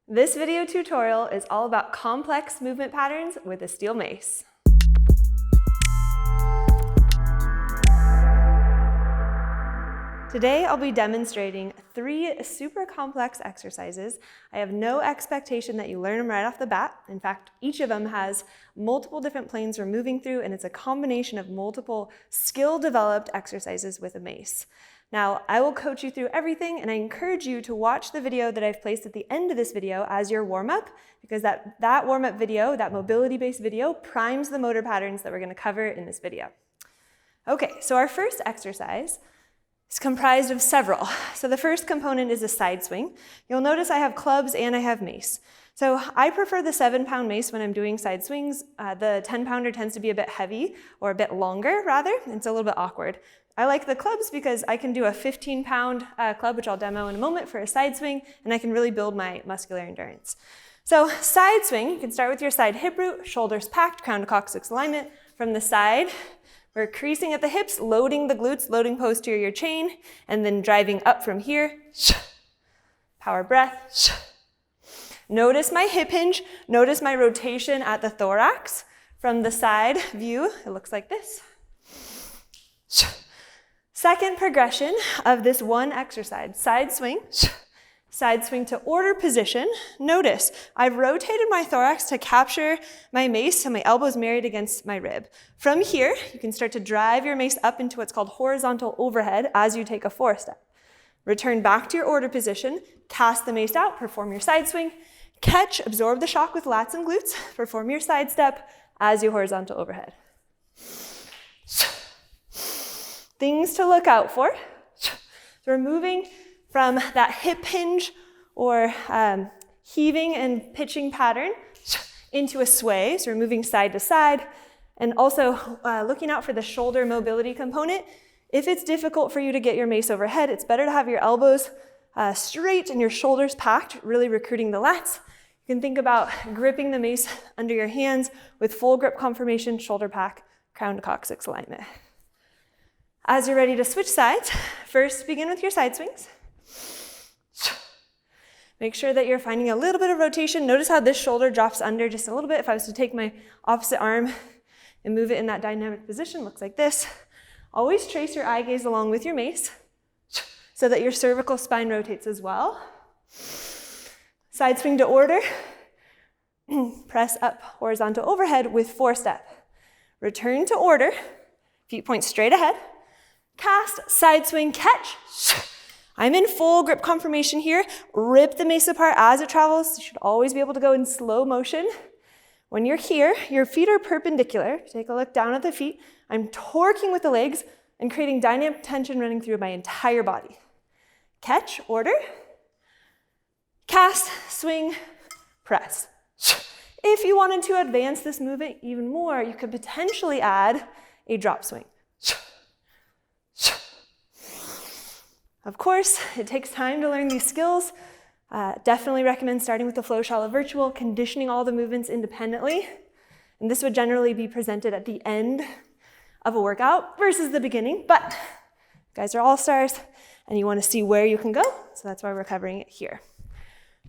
This video tutorial is all about complex movement patterns with a steel mace. Today I'll be demonstrating 3 super complex exercises. I have no expectation that you learn them right off the bat. In fact, each of them has multiple different planes we're moving through, and it's a combination of multiple skill-developed exercises with a mace. Now, I will coach you through everything, and I encourage you to watch the video that I've placed at the end of this video as your warm-up, because that warm-up video, that mobility-based video, primes the motor patterns that we're going to cover in this video. Okay, so our first exercise is comprised of several. So the first component is a side swing. You'll notice I have clubs and I have mace. So I prefer the 7-pound mace when I'm doing side swings. The 10-pounder tends to be a bit heavy, or a bit longer rather, and it's a little bit awkward. I like the clubs because I can do a 15-pound club, which I'll demo in a moment, for a side swing, and I can really build my muscular endurance. So side swing, you can start with your side hip root, shoulders packed, crown to coccyx alignment. From the side, we're creasing at the hips, loading the glutes, loading posterior chain, and then driving up from here. Power breath. Notice my hip hinge, notice my rotation at the thorax. From the side view, it looks like this. Second progression of this one exercise, side swing to order position. Notice, I've rotated my thorax to capture my mace, so my elbow's married against my rib. From here, you can start to drive your mace up into what's called horizontal overhead as you take a 4-step. Return back to your order position, cast the mace out, perform your side swing, catch, absorb the shock with lats and glutes, perform your side step as you horizontal overhead. Things to look out for. So we're moving from that hip hinge or heaving and pitching pattern into a sway. So we're moving side to side, and also looking out for the shoulder mobility component. If it's difficult for you to get your mace overhead, it's better to have your elbows straight and your shoulders packed, really recruiting the lats. You can think about gripping the mace under your hands with full grip conformation, shoulder pack, crown to coccyx alignment. As you're ready to switch sides, first begin with your side swings. Make sure that you're finding a little bit of rotation. Notice how this shoulder drops under just a little bit. If I was to take my opposite arm and move it in that dynamic position, looks like this. Always trace your eye gaze along with your mace so that your cervical spine rotates as well. Side swing to order. Press up horizontal overhead with 4-step. Return to order. Feet point straight ahead. Cast, side swing, catch. I'm in full grip conformation here. Rip the mace apart as it travels. You should always be able to go in slow motion. When you're here, your feet are perpendicular. Take a look down at the feet. I'm torquing with the legs and creating dynamic tension running through my entire body. Catch, order. Cast, swing, press. If you wanted to advance this movement even more, you could potentially add a drop swing. Of course, it takes time to learn these skills. Definitely recommend starting with the FlowShala Virtual, conditioning all the movements independently. And this would generally be presented at the end of a workout versus the beginning, but you guys are all stars and you want to see where you can go, so that's why we're covering it here.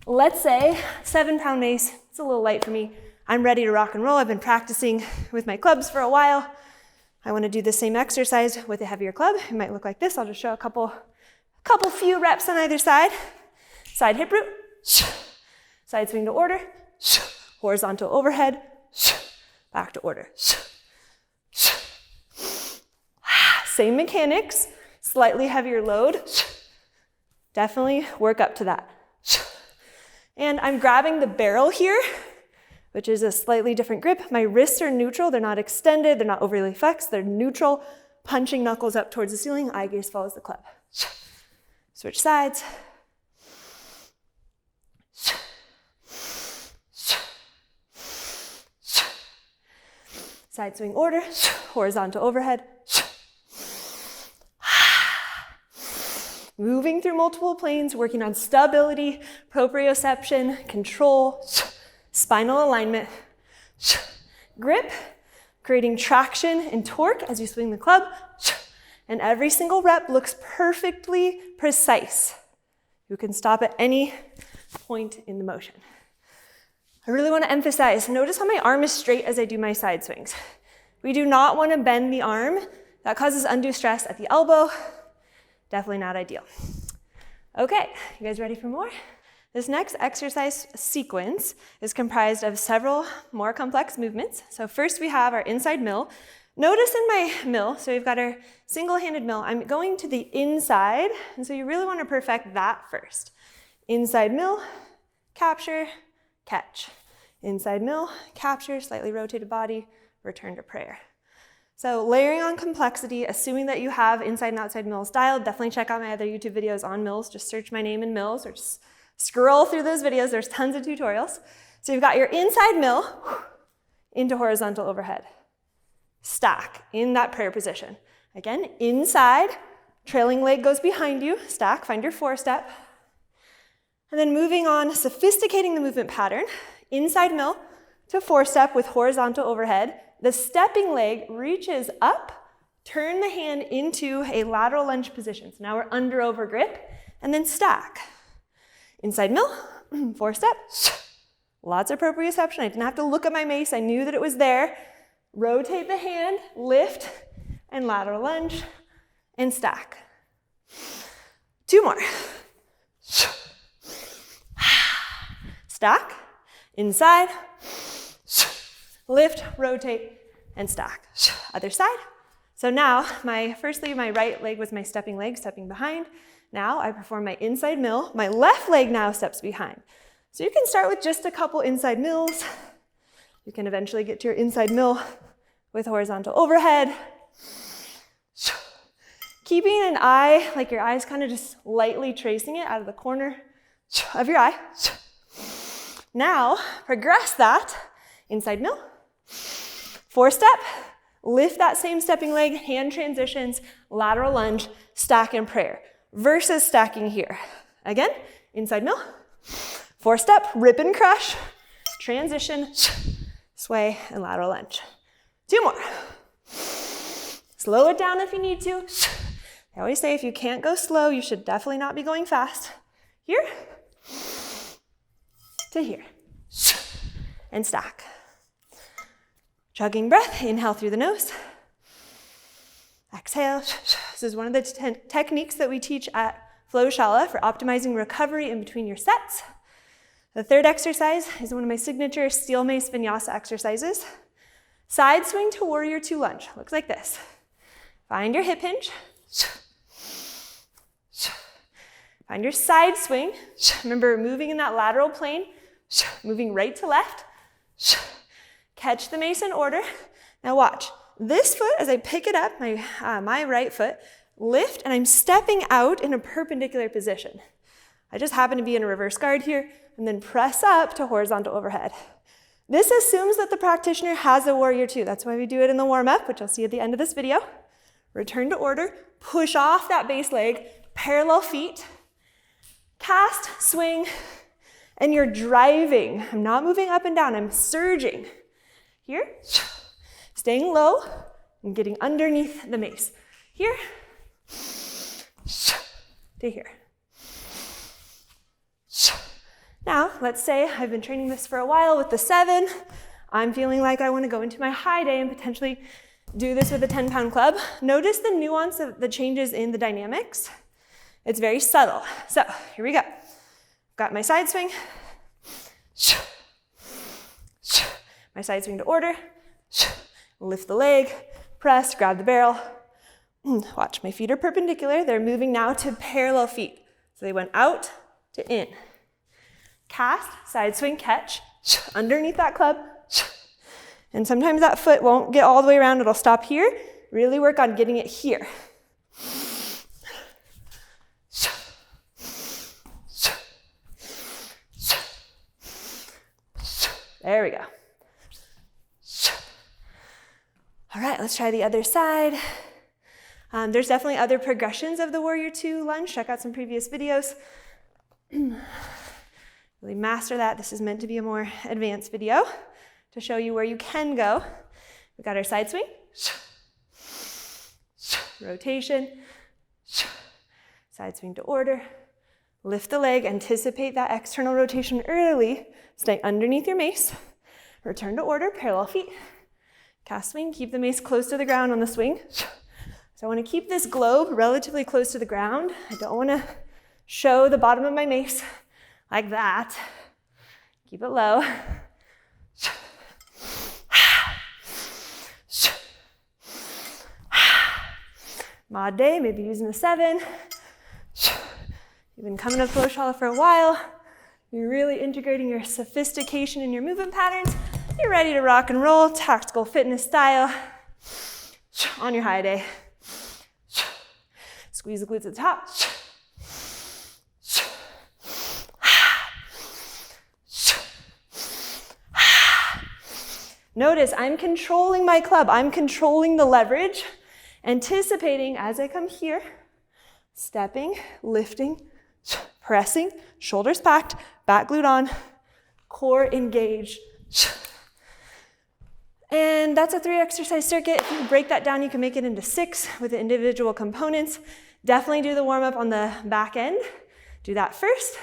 Let's say 7-pound mace, it's a little light for me. I'm ready to rock and roll. I've been practicing with my clubs for a while. I want to do the same exercise with a heavier club. It might look like this. I'll just show a couple few reps on either side. Side hip root, side swing to order, horizontal overhead, back to order. Same mechanics, slightly heavier load. Definitely work up to that. And I'm grabbing the barrel here, which is a slightly different grip. My wrists are neutral. They're not extended. They're not overly flexed. They're neutral, punching knuckles up towards the ceiling. Eye gaze follows the club. Switch sides. Side swing order, horizontal overhead. Moving through multiple planes, working on stability, proprioception, control, spinal alignment. Grip, creating traction and torque as you swing the club. And every single rep looks perfectly precise. You can stop at any point in the motion. I really want to emphasize, notice how my arm is straight as I do my side swings. We do not want to bend the arm. That causes undue stress at the elbow. Definitely not ideal. Okay, you guys ready for more? This next exercise sequence is comprised of several more complex movements. So first we have our inside mill. Notice in my mill, so we've got our single-handed mill, I'm going to the inside, and so you really want to perfect that first. Inside mill, capture, catch. Inside mill, capture, slightly rotated body, return to prayer. So layering on complexity, assuming that you have inside and outside mills dialed, definitely check out my other YouTube videos on mills. Just search my name in mills or just scroll through those videos. There's tons of tutorials. So you've got your inside mill into horizontal overhead. Stack in that prayer position. Again, inside, trailing leg goes behind you, stack, find your 4-step. And then moving on, sophisticating the movement pattern, inside mill to 4-step with horizontal overhead. The stepping leg reaches up, turn the hand into a lateral lunge position. So now we're under over grip, and then stack. Inside mill, 4-step, lots of proprioception. I didn't have to look at my mace, I knew that it was there. Rotate the hand, lift, and lateral lunge, and stack. 2 more. Stack, inside, lift, rotate, and stack. Other side. So now, firstly, my right leg was my stepping leg, stepping behind. Now I perform my inside mill. My left leg now steps behind. So you can start with just a couple inside mills. You can eventually get to your inside mill with horizontal overhead. Keeping an eye, like your eye's kind of just lightly tracing it out of the corner of your eye. Now, progress that, inside mill, 4-step, lift that same stepping leg, hand transitions, lateral lunge, stack and prayer, versus stacking here. Again, inside mill, 4-step, rip and crush, transition, sway, and lateral lunge. 2 more. Slow it down if you need to. I always say if you can't go slow, you should definitely not be going fast. Here to here. And stack. Chugging breath, inhale through the nose. Exhale. This is one of the techniques that we teach at FlowShala for optimizing recovery in between your sets. The third exercise is one of my signature steel mace vinyasa exercises. Side swing to warrior 2 lunge. Looks like this. Find your hip hinge. Find your side swing. Remember, moving in that lateral plane, moving right to left. Catch the mace in order. Now watch. This foot, as I pick it up, my right foot, lift, and I'm stepping out in a perpendicular position. I just happen to be in a reverse guard here, and then press up to horizontal overhead. This assumes that the practitioner has a warrior 2. That's why we do it in the warm-up, which I'll see at the end of this video. Return to order, push off that base leg, parallel feet, cast, swing, and you're driving. I'm not moving up and down, I'm surging. Here, staying low and getting underneath the mace. Here, to here. Now, let's say I've been training this for a while with the 7. I'm feeling like I want to go into my high day and potentially do this with a 10-pound club. Notice the nuance of the changes in the dynamics. It's very subtle. So, here we go. Got my side swing. My side swing to order. Lift the leg, press, grab the barrel. Watch, my feet are perpendicular. They're moving now to parallel feet. So they went out to in. Cast, side swing, catch, underneath that club. And sometimes that foot won't get all the way around, it'll stop here. Really work on getting it here. There we go. All right, let's try the other side. There's definitely other progressions of the Warrior 2 lunge. Check out some previous videos. Really master that. This is meant to be a more advanced video to show you where you can go. We've got our side swing, rotation, side swing to order, Lift the leg, anticipate that external rotation early. Stay underneath your mace. Return to order, parallel feet. Cast swing, keep the mace close to the ground on the swing. So I want to keep this globe relatively close to the ground. I don't want to show the bottom of my mace like that. Keep it low. Mod day, maybe using a 7. You've been coming up Flowshala for a while. You're really integrating your sophistication in your movement patterns. You're ready to rock and roll, tactical fitness style on your high day. Squeeze the glutes at the top. Notice I'm controlling my club. I'm controlling the leverage, anticipating as I come here, stepping, lifting, pressing, shoulders packed, back glute on, core engaged. And that's a 3 exercise circuit. If you break that down, you can make it into 6 with the individual components. Definitely do the warm up on the back end. Do that first.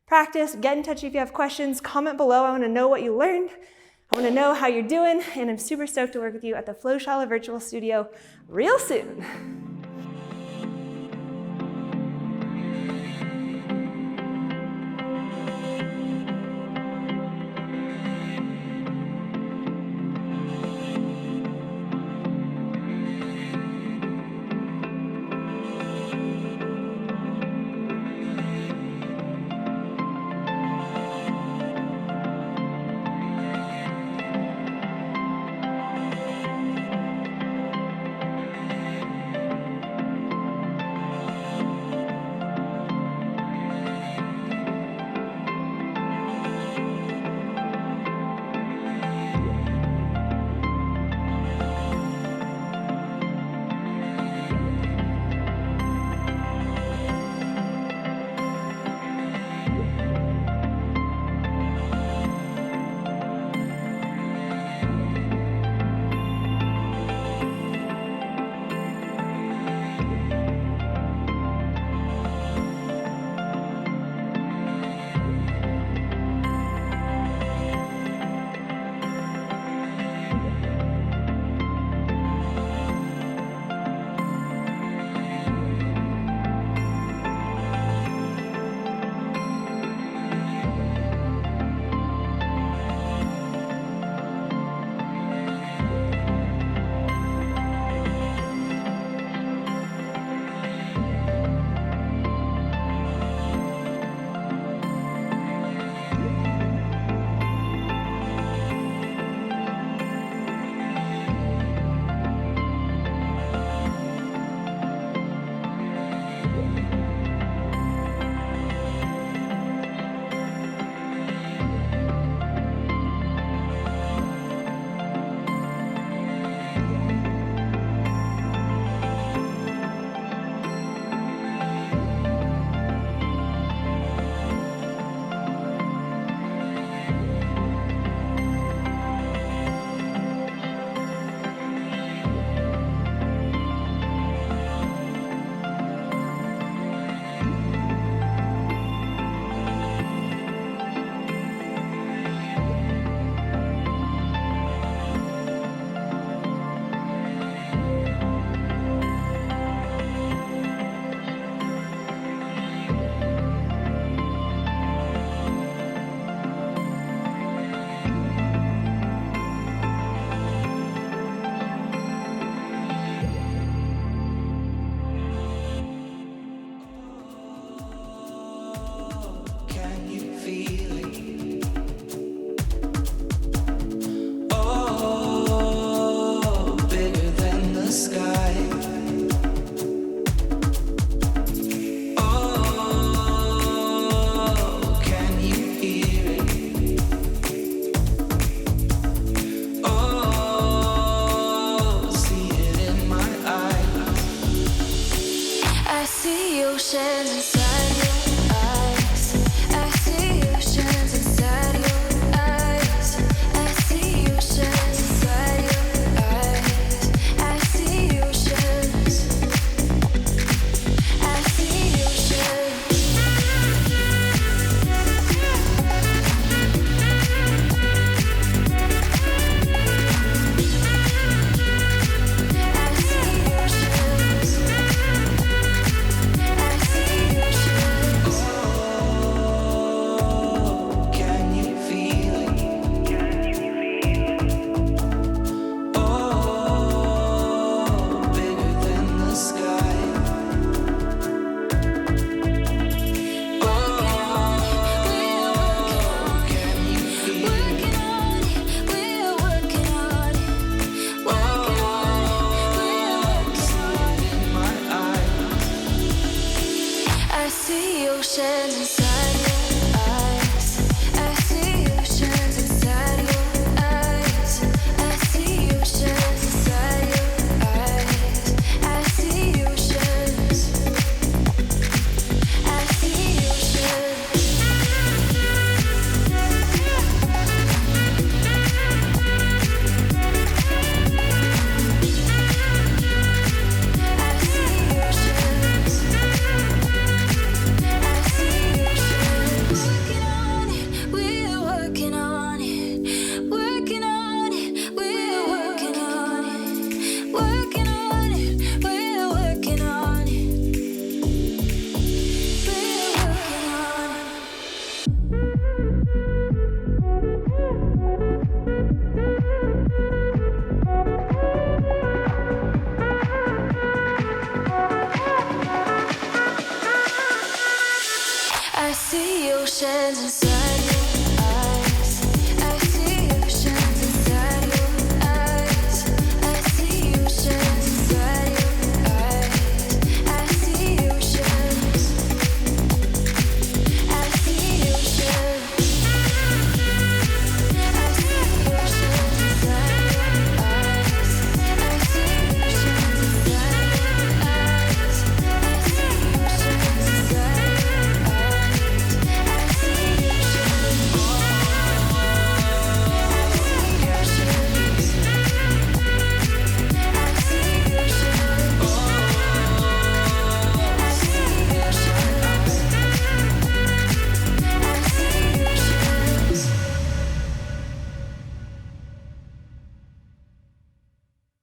Practice, get in touch if you have questions, comment below. I want to know what you learned. I want to know how you're doing, and I'm super stoked to work with you at the Flowshala Virtual Studio real soon.